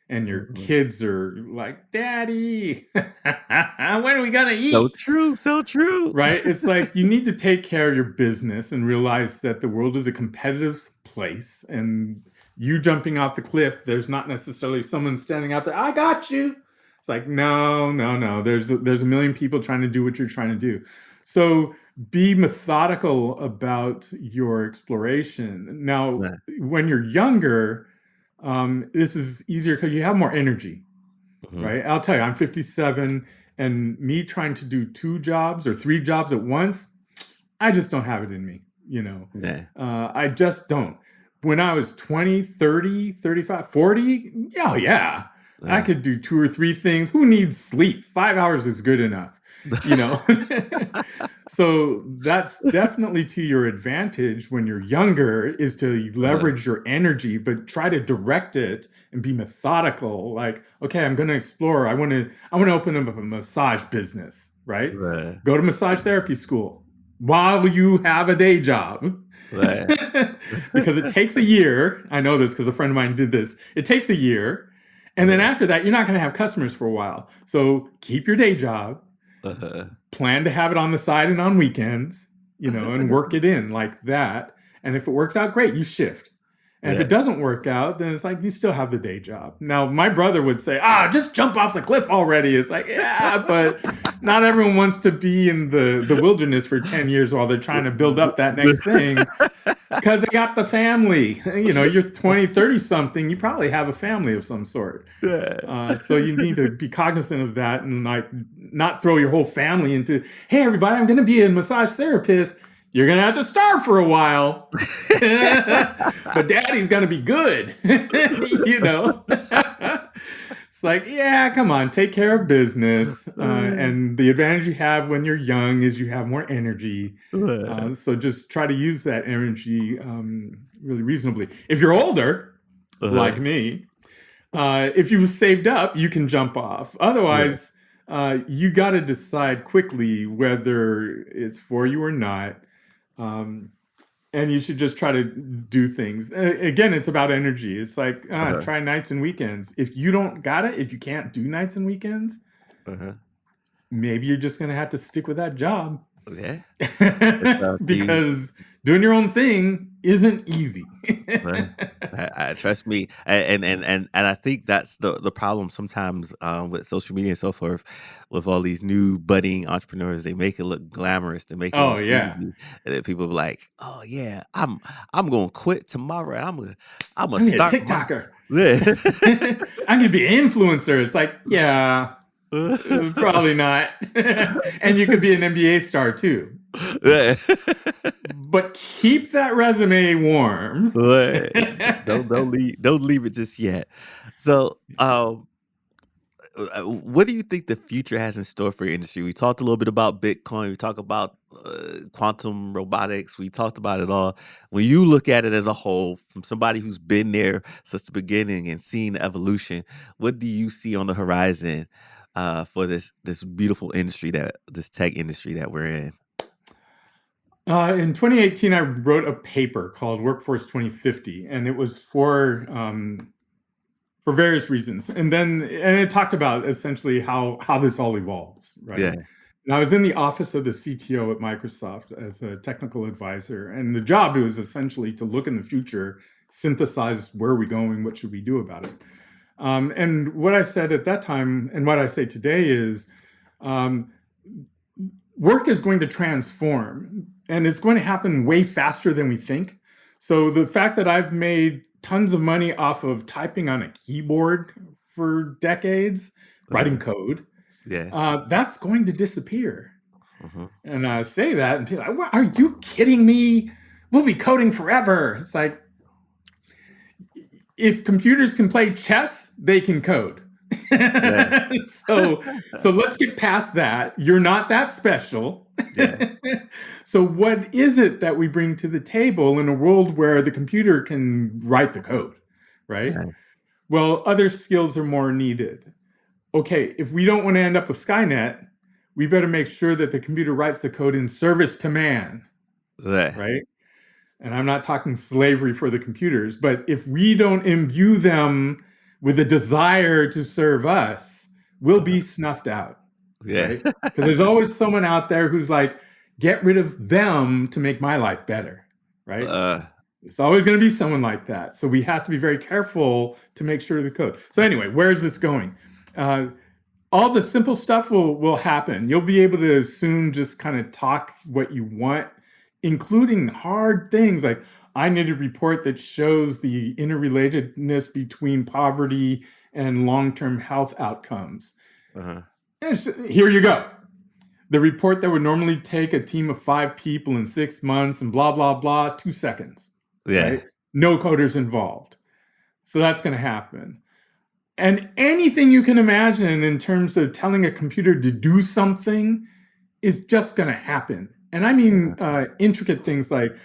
and your Mhm. kids are like, Daddy, when are we gonna So eat? true. So true. Right? It's like you need to take care of your business and realize that the world is a competitive place, and you jumping off the cliff, there's not necessarily someone standing out there, I got you. It's like, no, no, no. There's a million people trying to do what you're trying to do. So be methodical about your exploration. Now, Yeah. when you're younger, this is easier because you have more energy, Mhm. right? I'll tell you, I'm 57, and me trying to do two jobs or three jobs at once, I just don't have it in me, you know. Yeah. I just don't. When I was 20, 30, 35, 40, oh yeah, I Yeah. could do two or three things. Who needs sleep? 5 hours is good enough, you know. So that's definitely to your advantage when you're younger, is to Uh, leverage your energy, but try to direct it and be methodical. Like, okay, I'm going to explore. I want to open up a massage business, right? right. Go to massage therapy school. while you have a day job. Right. Because it takes a year. I know this because a friend of mine did this. It takes a year. And then Uh-huh. after that, you're not going to have customers for a while. So keep your day job, Uh-huh. plan to have it on the side and on weekends, and work it in like that. And if it works out, great, you shift. And if Yeah. it doesn't work out, then it's like you still have the day job. Now, my brother would say, just jump off the cliff already. It's like, yeah, but not everyone wants to be in the wilderness for 10 years while they're trying to build up that next thing because they got the family. You're 20, 30 something, you probably have a family of some sort. So you need to be cognizant of that and like not throw your whole family into, hey, everybody, I'm going to be a massage therapist. You're going to have to starve for a while. But daddy's going to be good. It's like, yeah, come on, take care of business. And the advantage you have when you're young is you have more energy. So just try to use that energy really reasonably. If you're older, like me, if you've saved up, you can jump off. Otherwise, you got to decide quickly whether it's for you or not. And you should just try to do things. Again, it's about energy. It's like, try nights and weekends. If you don't got it, if you can't do nights and weekends, maybe you're just going to have to stick with that job. Yeah. Because doing your own thing isn't easy. Right. Trust me, and I think that's the problem sometimes with social media and so forth, with all these new budding entrepreneurs. They make it look glamorous, they make it look easy, and then people be like, "Oh yeah, I'm gonna quit tomorrow. I'm gonna be a start TikToker. I'm gonna be an influencer." It's like, yeah, probably not. And you could be an NBA star too. But keep that resume warm. Don't leave it just yet. So, what do you think the future has in store for your industry? We talked a little bit about Bitcoin. We talked about quantum robotics. We talked about it all. When you look at it as a whole, from somebody who's been there since the beginning and seen the evolution, what do you see on the horizon for this beautiful industry, this tech industry that we're in? In 2018, I wrote a paper called Workforce 2050, and it was for various reasons. And it talked about essentially how this all evolves, right? Yeah. And I was in the office of the CTO at Microsoft as a technical advisor, and the job was essentially to look in the future, synthesize where are we going, what should we do about it. And what I said at that time, and what I say today is, work is going to transform, and it's going to happen way faster than we think. So the fact that I've made tons of money off of typing on a keyboard for decades, writing code, that's going to disappear. And I say that, and people are like, are you kidding me? We'll be coding forever. It's like, if computers can play chess, they can code. So let's get past that. You're not that special. So what is it that we bring to the table in a world where the computer can write the code, right? Well, other skills are more needed. Okay, if we don't want to end up with Skynet, we better make sure that the computer writes the code in service to man, right? And I'm not talking slavery for the computers, but if we don't imbue them with a desire to serve us, we'll be snuffed out. Right? Because there's always someone out there who's like, get rid of them to make my life better. Right? It's always going to be someone like that. So we have to be very careful to make sure the code. So anyway, where is this going? All the simple stuff will happen. You'll be able to soon just kind of talk what you want, including hard things like, I need a report that shows the interrelatedness between poverty and long-term health outcomes. Here you go. The report that would normally take a team of 5 people in 6 months and blah, blah, blah, 2 seconds. Right? No coders involved. So that's going to happen. And anything you can imagine in terms of telling a computer to do something is just going to happen. And I mean intricate things like,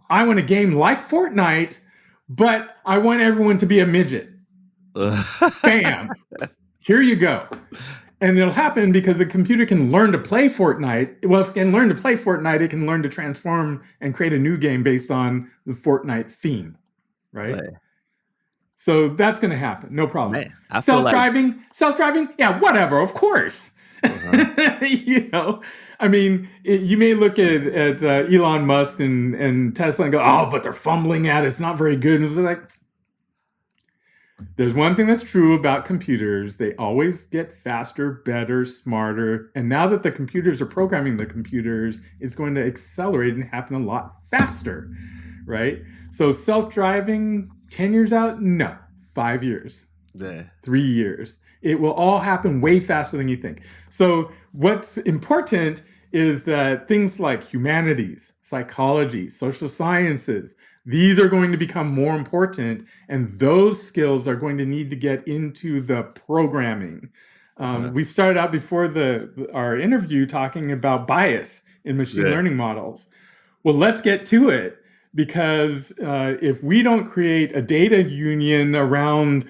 I want a game like Fortnite, but I want everyone to be a midget. Bam. Here you go. And it'll happen because the computer can learn to play Fortnite. Well, if it can learn to play Fortnite, it can learn to transform and create a new game based on the Fortnite theme, right? Right. So that's going to happen. No problem. Man, I feel like Self-driving, yeah, whatever, of course. uh-huh. I mean, you may look at Elon Musk and Tesla and go, oh, but they're fumbling at it. It's not very good. And it's like, there's one thing that's true about computers. They always get faster, better, smarter. And now that the computers are programming the computers, it's going to accelerate and happen a lot faster, right? So self-driving, 10 years out? No, 5 years. Yeah. 3 years. It will all happen way faster than you think. So what's important is that things like humanities, psychology, social sciences, these are going to become more important, and those skills are going to need to get into the programming. We started out before our interview talking about bias in machine learning models. Well, let's get to it, because if we don't create a data union around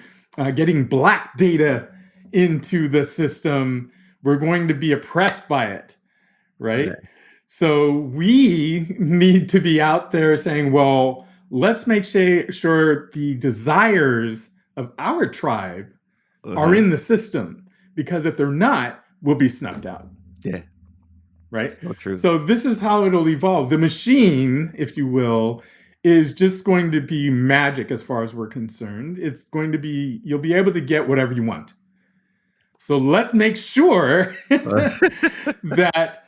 getting black data into the system, we're going to be oppressed by it, right? Yeah. So we need to be out there saying, well, let's make sure the desires of our tribe are in the system, because if they're not, we'll be snuffed out. Yeah. Right? So true. So this is how it'll evolve. The machine, if you will, is just going to be magic as far as we're concerned. It's going to be, you'll be able to get whatever you want. So let's make sure that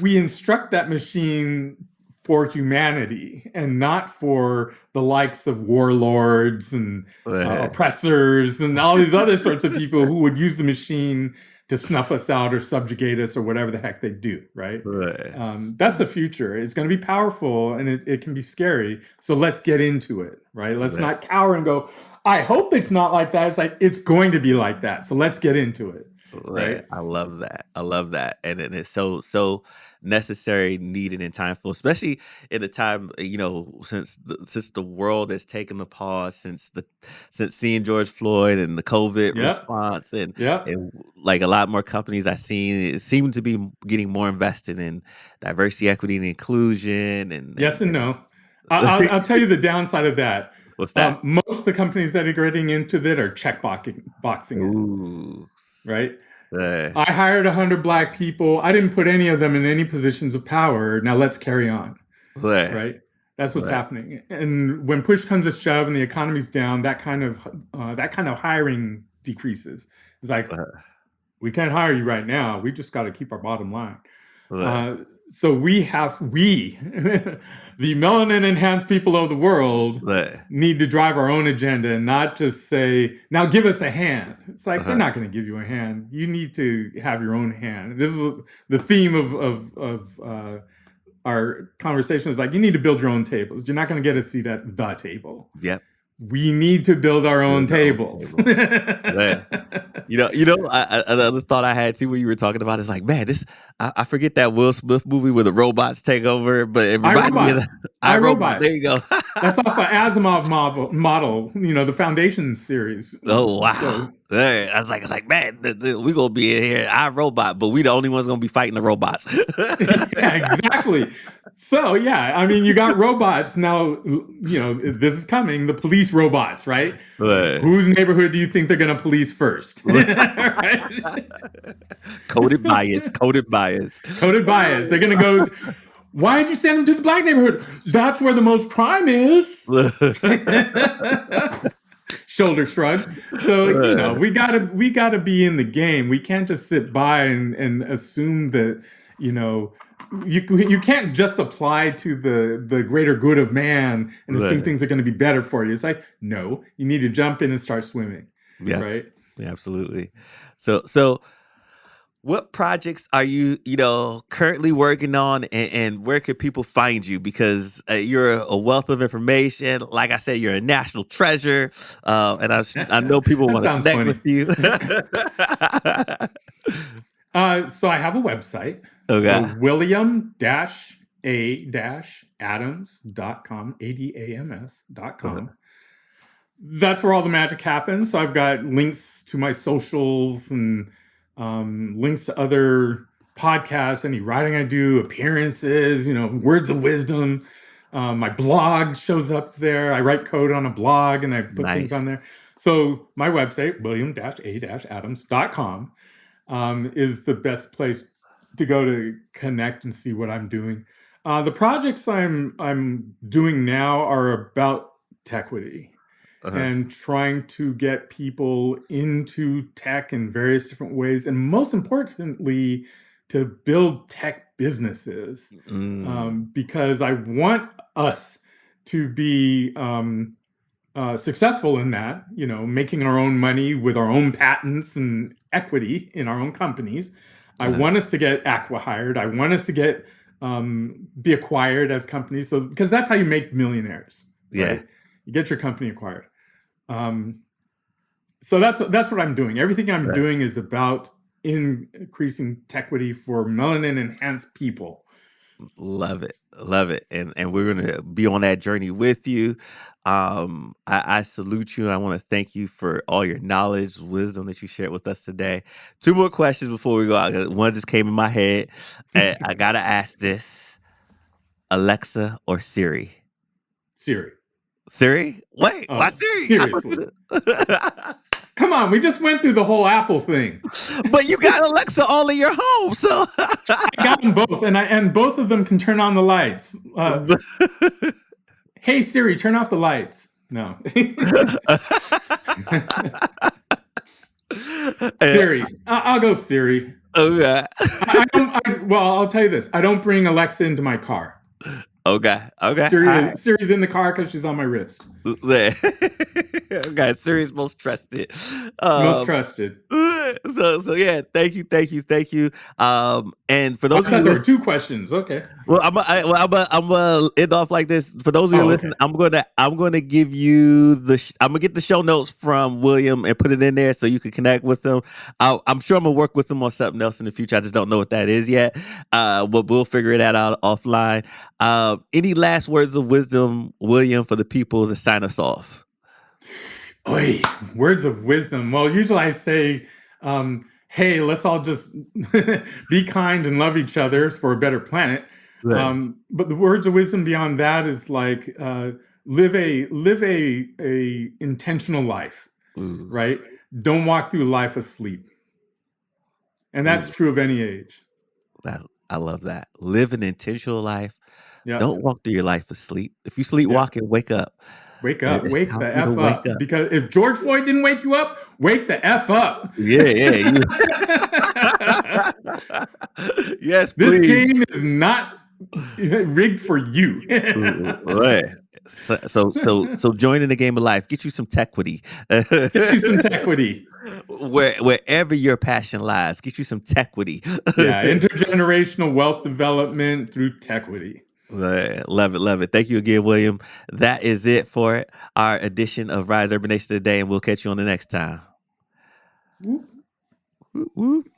we instruct that machine for humanity and not for the likes of warlords and oppressors and all these other sorts of people who would use the machine to snuff us out or subjugate us or whatever the heck they do, right? That's the future. It's going to be powerful, and it can be scary. So let's get into it, right? Let's not cower and go, I hope it's not like that. It's like, it's going to be like that. So let's get into it. Right. I love that. I love that. And it's so necessary, needed, and timeful, especially in the time, since the world has taken the pause since seeing George Floyd and the COVID response, and like a lot more companies I've seen seem to be getting more invested in diversity, equity, and inclusion. And yes and no. I'll tell you the downside of that. What's that? Most of the companies that are getting into that are boxing Ooh. Right? I hired 100 black people. I didn't put any of them in any positions of power. Now let's carry on. Right? That's what's happening. And when push comes to shove and the economy's down, that kind of hiring decreases. It's like, we can't hire you right now. We just got to keep our bottom line. So the melanin enhanced people of the world need to drive our own agenda and not just say, now give us a hand. It's like, they're not going to give you a hand. You need to have your own hand. This is the theme of our conversation, is like, you need to build your own tables. You're not going to get a seat at the table. Yep. We need to build our own tables. Another thought I had too when you were talking about is like, man, I forget that Will Smith movie where the robots take over, but it reminded me of iRobot. There you go. That's off of Asimov model, the Foundation series. Oh wow! So, I was like, man, we're gonna be in here, iRobot, but we the only ones gonna be fighting the robots. Yeah, exactly. So yeah, I mean, you got robots now. This is coming. The police robots, right? Whose neighborhood do you think they're gonna police first? Right? Coded bias. They're gonna go. Why did you send them to the black neighborhood? That's where the most crime is. Shoulder shrug. So we gotta be in the game. We can't just sit by and assume that you can't just apply to the greater good of man and assume things are going to be better for you. It's like, no, you need to jump in and start swimming. Yeah. Right. Yeah, absolutely. So what projects are you, currently working on, and where can people find you? Because you're a wealth of information. Like I said, you're a national treasure, and I know people want to connect with you. So I have a website. Okay. So William-A-Adams.com, ADAMS.com. That's where all the magic happens. So I've got links to my socials and links to other podcasts, any writing I do, appearances, words of wisdom. My blog shows up there. I write code on a blog and I put things on there. So my website, william-a-adams.com, is the best place to go to connect and see what I'm doing. The projects I'm doing now are about Tequity and trying to get people into tech in various different ways, and most importantly, to build tech businesses, because I want us to be successful in that, making our own money with our own patents and equity in our own companies. I want us to get acqui-hired. I want us to get be acquired as companies, because that's how you make millionaires. Right? You get your company acquired. So that's what I'm doing. Everything I'm doing is about increasing Tequity for melanin enhanced people. Love it. And we're going to be on that journey with you. I salute you. I want to thank you for all your knowledge, wisdom that you shared with us today. 2 more questions before we go out. One just came in my head. And I got to ask this. Alexa or Siri? Siri. Wait, why Siri? Seriously. Come on, we just went through the whole Apple thing. But you got Alexa all in your home, so I got them both, and both of them can turn on the lights. Hey Siri, turn off the lights. No. Siri. I'll go Siri. Okay. I'll tell you this. I don't bring Alexa into my car. Okay. Siri's in the car because she's on my wrist. Okay, Siri's most trusted. Most trusted. So yeah, thank you. And for those of you, there were 2 questions. Okay. Well, I'm gonna end off like this. For those of you listening, okay. I'm gonna give you I'm gonna get the show notes from William and put it in there so you can connect with him. I'm sure I'm gonna work with him on something else in the future. I just don't know what that is yet. But we'll figure it out offline. Any last words of wisdom, William, for the people to sign us off? Oy, words of wisdom. Well, usually I say, hey, let's all just be kind and love each other for a better planet. Right. But the words of wisdom beyond that is like, live a intentional life. Ooh. Right? Don't walk through life asleep. And that's true of any age. I love that. Live an intentional life. Yep. Don't walk through your life asleep. If you sleep walking, wake up. Wake up. Wake the F up. Because if George Floyd didn't wake you up, wake the F up. Yeah. Yes, please. This game is not rigged for you. Right. So join in the game of life. Get you some Tequity. Wherever your passion lies, get you some Tequity. Yeah, intergenerational wealth development through Tequity. Love it. Thank you again, William. That is it for our edition of Rise Urban Nation today, and we'll catch you on the next time. Whoop.